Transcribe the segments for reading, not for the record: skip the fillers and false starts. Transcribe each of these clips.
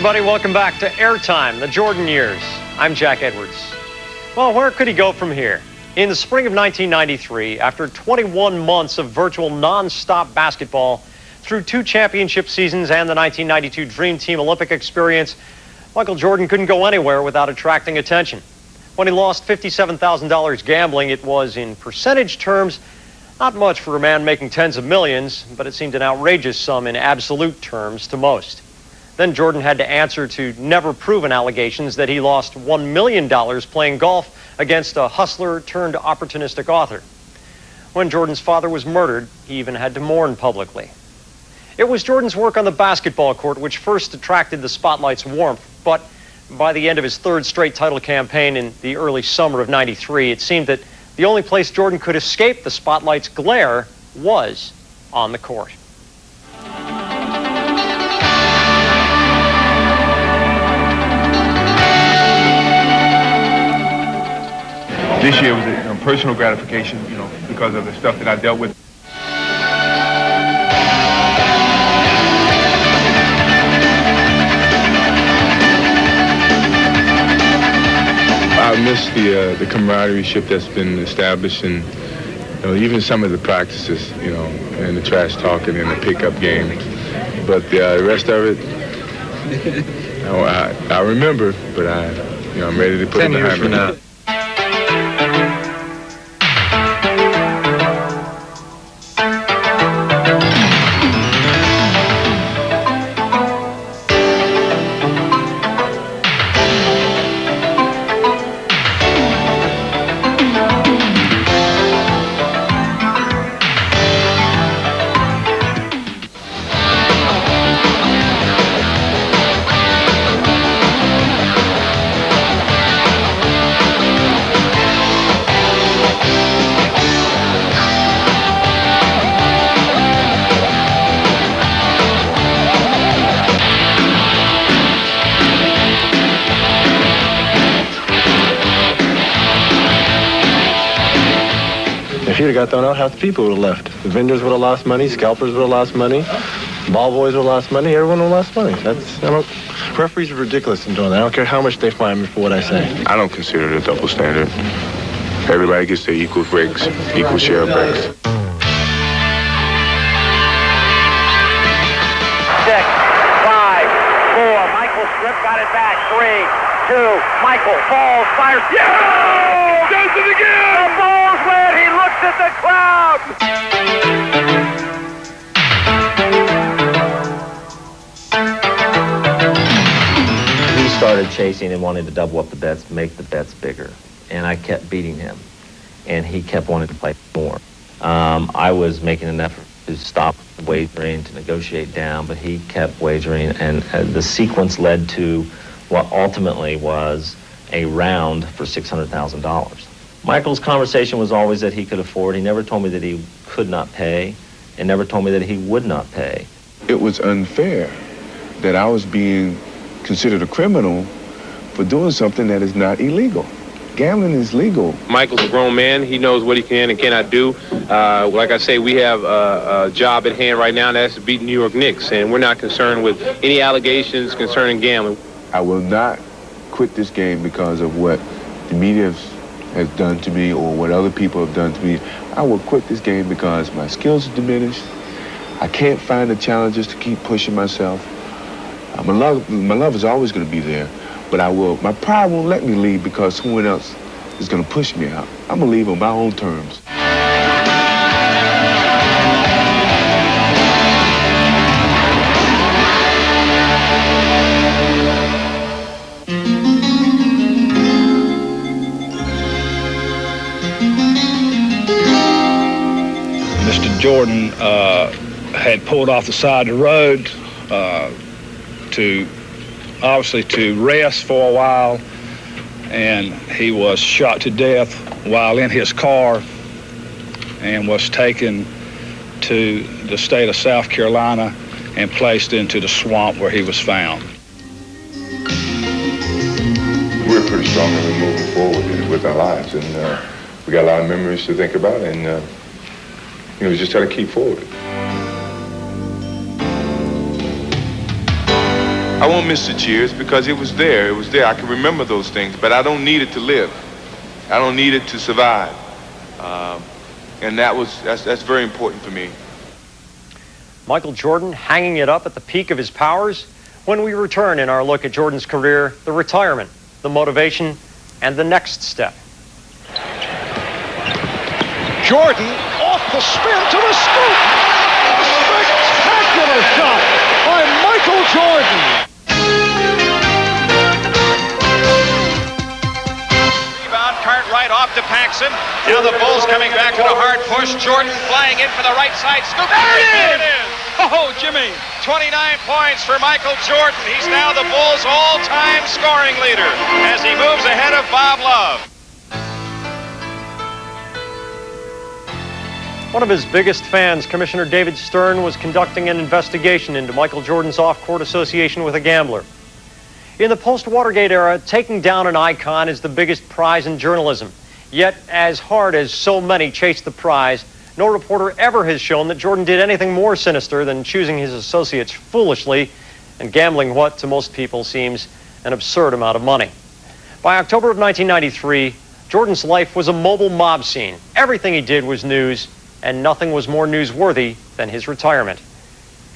everybody. Welcome back to Airtime, the Jordan years. I'm Jack Edwards. Well, where could he go from here? In the spring of 1993, after 21 months of virtual non-stop basketball, through 2 championship seasons and the 1992 Dream Team Olympic experience, Michael Jordan couldn't go anywhere without attracting attention. When he lost $57,000 gambling, it was, in percentage terms, not much for a man making tens of millions, but it seemed an outrageous sum in absolute terms to most. Then Jordan had to answer to never-proven allegations that he lost $1 million playing golf against a hustler turned opportunistic author. When Jordan's father was murdered, he even had to mourn publicly. It was Jordan's work on the basketball court which first attracted the spotlight's warmth, but by the end of his 3rd straight title campaign in the early summer of '93, it seemed that the only place Jordan could escape the spotlight's glare was on the court. This year was a personal gratification, because of the stuff that I dealt with. I miss the camaraderie that's been established, and even some of the practices, and the trash talking and the pickup game. But the rest of it, I remember, but I'm ready to put it behind me now. If you'd have got thrown out, half the people would have left. The vendors would have lost money, scalpers would have lost money, ball boys would have lost money, everyone would have lost money. Referees are ridiculous in doing that. I don't care how much they fine me for what I say. I don't consider it a double standard. Everybody gets their equal breaks, equal share of breaks. 6, 5, 4, Michael Strip got it back, 3, 2, Michael falls, fires, yeah! Does it again! The ball's wet, he looks at the crowd! He started chasing and wanted to double up the bets, make the bets bigger. And I kept beating him. And he kept wanting to play more. I was making an effort to stop wagering, to negotiate down, but he kept wagering, and the sequence led to what ultimately was a round for $600,000. Michael's conversation was always that he could afford. He never told me that he could not pay, and never told me that he would not pay. It was unfair that I was being considered a criminal for doing something that is not illegal. Gambling is legal. Michael's a grown man. He knows what he can and cannot do. Like I say, we have a job at hand right now, and that's to beat New York Knicks, and we're not concerned with any allegations concerning gambling. I will not quit this game because of what the media has done to me or what other people have done to me. I will quit this game because my skills are diminished. I can't find the challenges to keep pushing myself. My love is always going to be there, but my pride won't let me leave because someone else is going to push me out. I'm going to leave on my own terms. Mr. Jordan had pulled off the side of the road to rest for a while, and he was shot to death while in his car and was taken to the state of South Carolina and placed into the swamp where he was found. We're pretty strongly moving forward with our lives, and we got a lot of memories to think about, and just try to keep forward. I won't miss the cheers because it was there. It was there. I can remember those things, but I don't need it to live. I don't need it to survive. And that's very important for me. Michael Jordan hanging it up at the peak of his powers. When we return in our look at Jordan's career, the retirement, the motivation, and the next step. Jordan off the spin to the scoop. Spectacular shot by Michael Jordan. Rebound, Cartwright off to Paxson. Now the Bulls coming back to the hard push. Jordan flying in for the right side scoop. There it is! Oh, Jimmy. 29 points for Michael Jordan. He's now the Bulls' all-time scoring leader as he moves ahead of Bob Love. One of his biggest fans, Commissioner David Stern, was conducting an investigation into Michael Jordan's off-court association with a gambler. In the post-Watergate era, taking down an icon is the biggest prize in journalism. Yet, as hard as so many chase the prize, no reporter ever has shown that Jordan did anything more sinister than choosing his associates foolishly and gambling what, to most people, seems an absurd amount of money. By October of 1993, Jordan's life was a mobile mob scene. Everything he did was news, and nothing was more newsworthy than his retirement.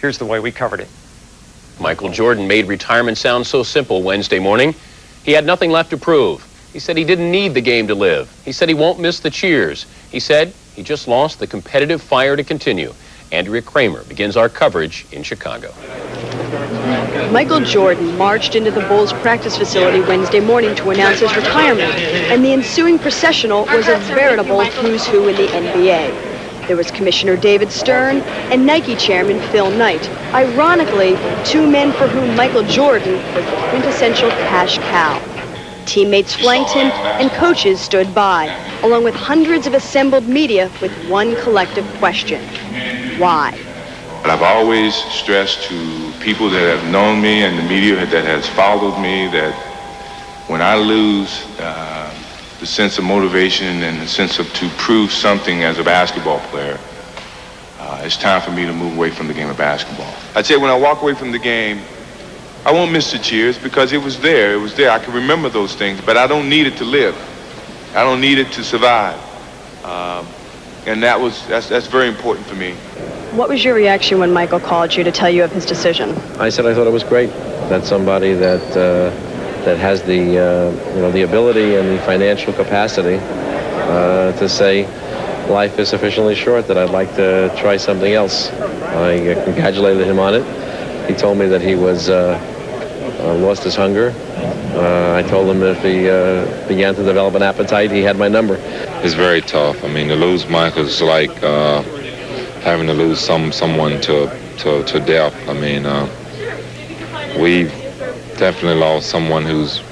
Here's the way we covered it. Michael Jordan made retirement sound so simple Wednesday morning. He had nothing left to prove. He said he didn't need the game to live. He said he won't miss the cheers. He said he just lost the competitive fire to continue. Andrea Kramer begins our coverage in Chicago. Michael Jordan marched into the Bulls practice facility Wednesday morning to announce his retirement, and the ensuing processional was a veritable who's who in the NBA. There was Commissioner David Stern and Nike chairman Phil Knight. Ironically, two men for whom Michael Jordan was the quintessential cash cow. Teammates flanked him and coaches stood by, along with hundreds of assembled media with one collective question: why? I've always stressed to people that have known me and the media that has followed me that when I lose the sense of motivation and the sense of to prove something as a basketball player, it's time for me to move away from the game of basketball. I'd say when I walk away from the game, I won't miss the cheers because it was there. It was there. I can remember those things, but I don't need it to live. I don't need it to survive. And that's very important for me. What was your reaction when Michael called you to tell you of his decision? I said I thought it was great that somebody that has the ability and the financial capacity to say life is sufficiently short that I'd like to try something else. I congratulated him on it. He told me that he was lost his hunger. I told him if he began to develop an appetite, he had my number. It's very tough. I mean, to lose Michael is like having to lose someone to death. I mean, we've definitely lost someone who's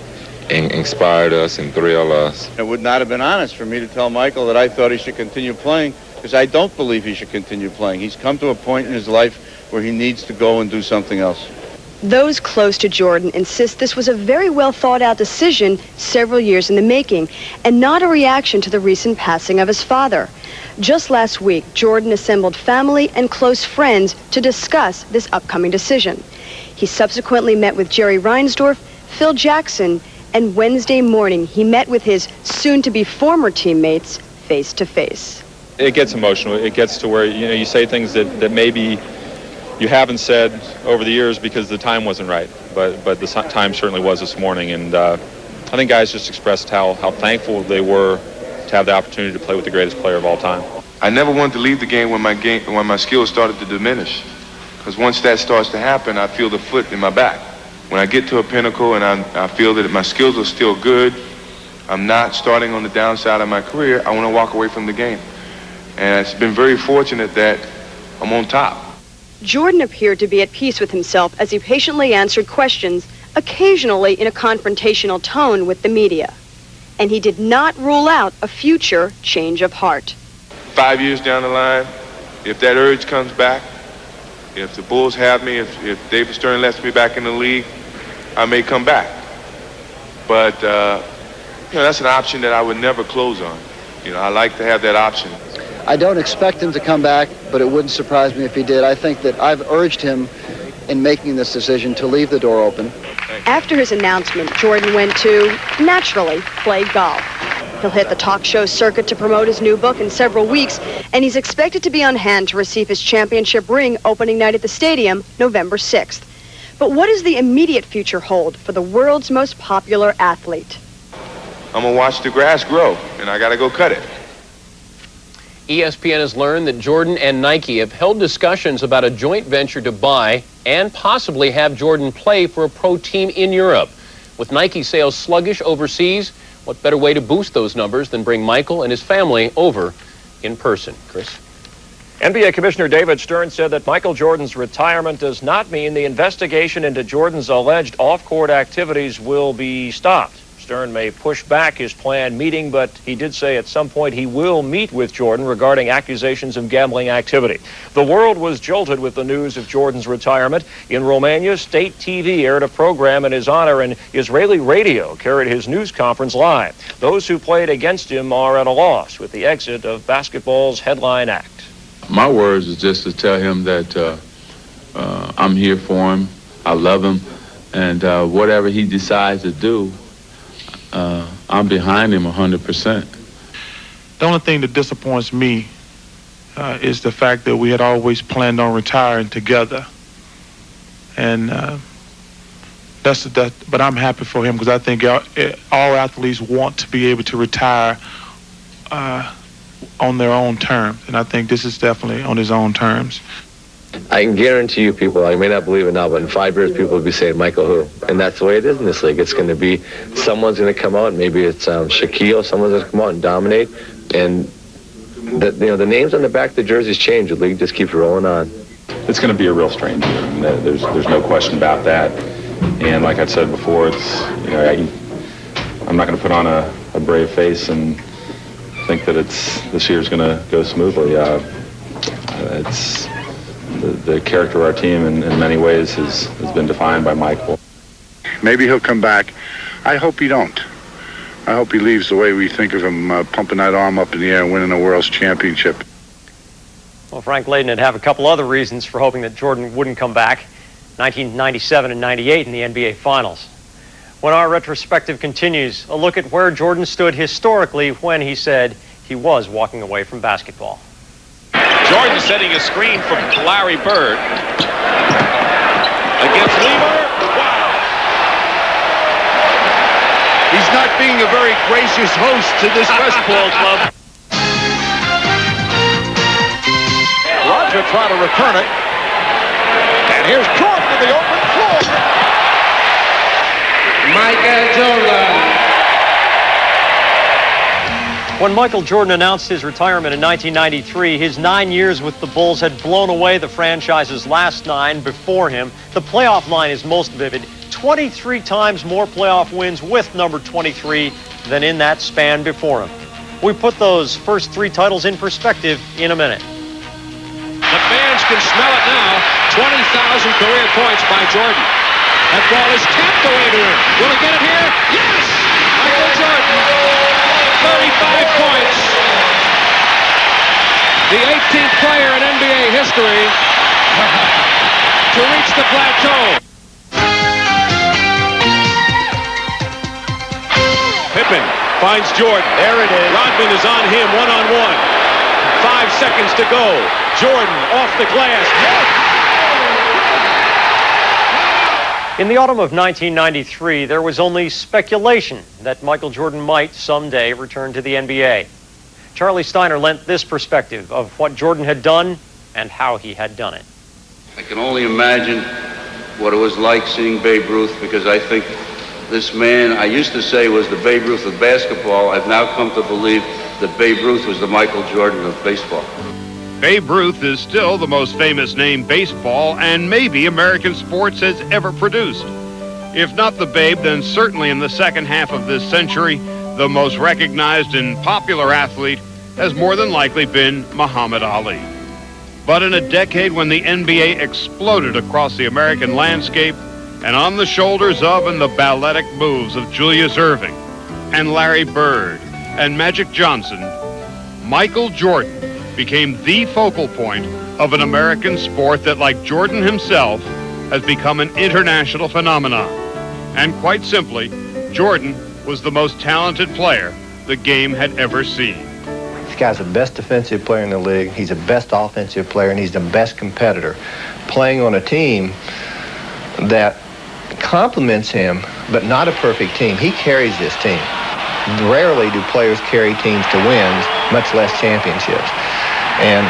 inspired us and thrilled us. It would not have been honest for me to tell Michael that I thought he should continue playing, because I don't believe he should continue playing. He's come to a point in his life where he needs to go and do something else. Those close to Jordan insist this was a very well thought out decision several years in the making, and not a reaction to the recent passing of his father. Just last week, Jordan assembled family and close friends to discuss this upcoming decision. He subsequently met with Jerry Reinsdorf, Phil Jackson, and Wednesday morning he met with his soon-to-be former teammates face to face. It gets emotional. It gets to where you say things that maybe you haven't said over the years because the time wasn't right, but the time certainly was this morning, and I think guys just expressed how thankful they were to have the opportunity to play with the greatest player of all time. I never wanted to leave the game when my skills started to diminish, because once that starts to happen, I feel the foot in my back. When I get to a pinnacle and I feel that my skills are still good, I'm not starting on the downside of my career, I want to walk away from the game. And it's been very fortunate that I'm on top. Jordan appeared to be at peace with himself as he patiently answered questions, occasionally in a confrontational tone with the media. And he did not rule out a future change of heart. 5 years down the line, if that urge comes back, if the Bulls have me, if David Stern lets me back in the league, I may come back. But that's an option that I would never close on. I like to have that option. I don't expect him to come back, but it wouldn't surprise me if he did. I think that I've urged him in making this decision to leave the door open. After his announcement, Jordan went to, naturally, play golf. He'll hit the talk show circuit to promote his new book in several weeks, and he's expected to be on hand to receive his championship ring opening night at the stadium, November 6th. But what does the immediate future hold for the world's most popular athlete? I'm going to watch the grass grow, and I got to go cut it. ESPN has learned that Jordan and Nike have held discussions about a joint venture to buy and possibly have Jordan play for a pro team in Europe. With Nike sales sluggish overseas, what better way to boost those numbers than bring Michael and his family over in person? Chris? NBA Commissioner David Stern said that Michael Jordan's retirement does not mean the investigation into Jordan's alleged off-court activities will be stopped. Stern may push back his planned meeting, but he did say at some point he will meet with Jordan regarding accusations of gambling activity. The world was jolted with the news of Jordan's retirement. In Romania, state TV aired a program in his honor, and Israeli radio carried his news conference live. Those who played against him are at a loss with the exit of basketball's headline act. My words is just to tell him that I'm here for him, I love him, and whatever he decides to do, I'm behind him 100%. The only thing that disappoints me is the fact that we had always planned on retiring together, and but I'm happy for him because I think all athletes want to be able to retire on their own terms, and I think this is definitely on his own terms. I can guarantee you people, I may not believe it now, but in 5 years people will be saying, Michael who? And that's the way it is in this league. It's going to be, someone's going to come out, maybe it's Shaquille, someone's going to come out and dominate, and the names on the back of the jerseys change. The league just keeps rolling on. It's going to be a real strange year. I mean, there's no question about that. And like I said before, it's, I'm not going to put on a brave face and think that this year's going to go smoothly. It's the character of our team in many ways has been defined by Michael. Maybe he'll come back. I hope he don't. I hope he leaves the way we think of him, pumping that arm up in the air and winning a world's championship. Well, Frank Layden would have a couple other reasons for hoping that Jordan wouldn't come back. 1997 and 98 in the NBA Finals. When our retrospective continues, a look at where Jordan stood historically when he said he was walking away from basketball. Jordan setting a screen from Larry Bird. Against Lever. Wow. He's not being a very gracious host to this Westball club. Roger trying to return it. And here's Jordan to the open floor. Michael Jordan. When Michael Jordan announced his retirement in 1993, his 9 years with the Bulls had blown away the franchise's last 9 before him. The playoff line is most vivid. 23 times more playoff wins with number 23 than in that span before him. We put those first 3 titles in perspective in a minute. The fans can smell it now. 20,000 career points by Jordan. That ball is tapped away to him. Will he get it here? Yes! Michael Jordan. 35 points. The 18th player in NBA history to reach the plateau. Pippen finds Jordan. There it is. Rodman is on him one-on-one. 5 seconds to go. Jordan off the glass. In the autumn of 1993, there was only speculation that Michael Jordan might someday return to the NBA. Charlie Steiner lent this perspective of what Jordan had done and how he had done it. I can only imagine what it was like seeing Babe Ruth, because I think this man, I used to say was the Babe Ruth of basketball. I've now come to believe that Babe Ruth was the Michael Jordan of baseball. Babe Ruth is still the most famous name baseball and maybe American sports has ever produced. If not the Babe, then certainly in the second half of this century, the most recognized and popular athlete has more than likely been Muhammad Ali. But in a decade when the NBA exploded across the American landscape and on the shoulders of and the balletic moves of Julius Erving and Larry Bird and Magic Johnson, Michael Jordan became the focal point of an American sport that, like Jordan himself, has become an international phenomenon. And quite simply, Jordan was the most talented player the game had ever seen. This guy's the best defensive player in the league. He's the best offensive player, and he's the best competitor. Playing on a team that complements him, but not a perfect team. He carries this team. Rarely do players carry teams to wins, much less championships. And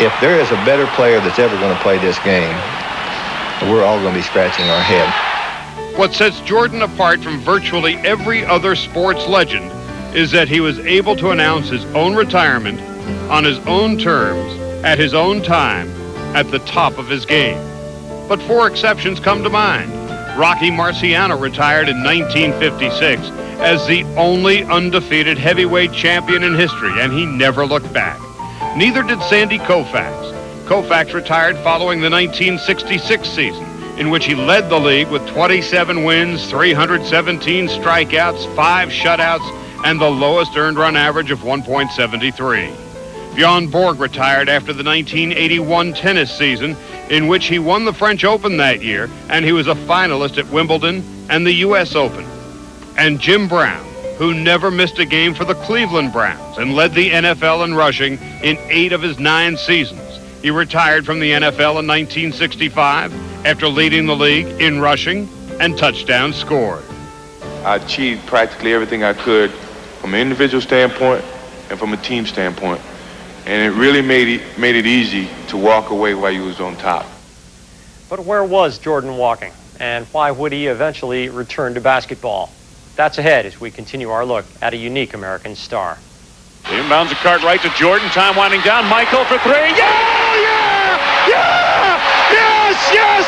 if there is a better player that's ever going to play this game, we're all going to be scratching our head. What sets Jordan apart from virtually every other sports legend is that he was able to announce his own retirement on his own terms, at his own time, at the top of his game. But 4 exceptions come to mind. Rocky Marciano retired in 1956 as the only undefeated heavyweight champion in history, and he never looked back. Neither did Sandy Koufax. Koufax retired following the 1966 season, in which he led the league with 27 wins, 317 strikeouts, 5 shutouts, and the lowest earned run average of 1.73. Bjorn Borg retired after the 1981 tennis season, in which he won the French Open that year, and he was a finalist at Wimbledon and the U.S. Open. And Jim Brown, who never missed a game for the Cleveland Browns and led the NFL in rushing in 8 of his 9 seasons. He retired from the NFL in 1965 after leading the league in rushing and touchdowns scored. I achieved practically everything I could from an individual standpoint and from a team standpoint. And it really made it easy to walk away while you was on top. But where was Jordan walking, and why would he eventually return to basketball? That's ahead as we continue our look at a unique American star. Inbounds a card right to Jordan. Time winding down. Michael for 3. Yeah! Yeah! Yeah! Yes! Yes!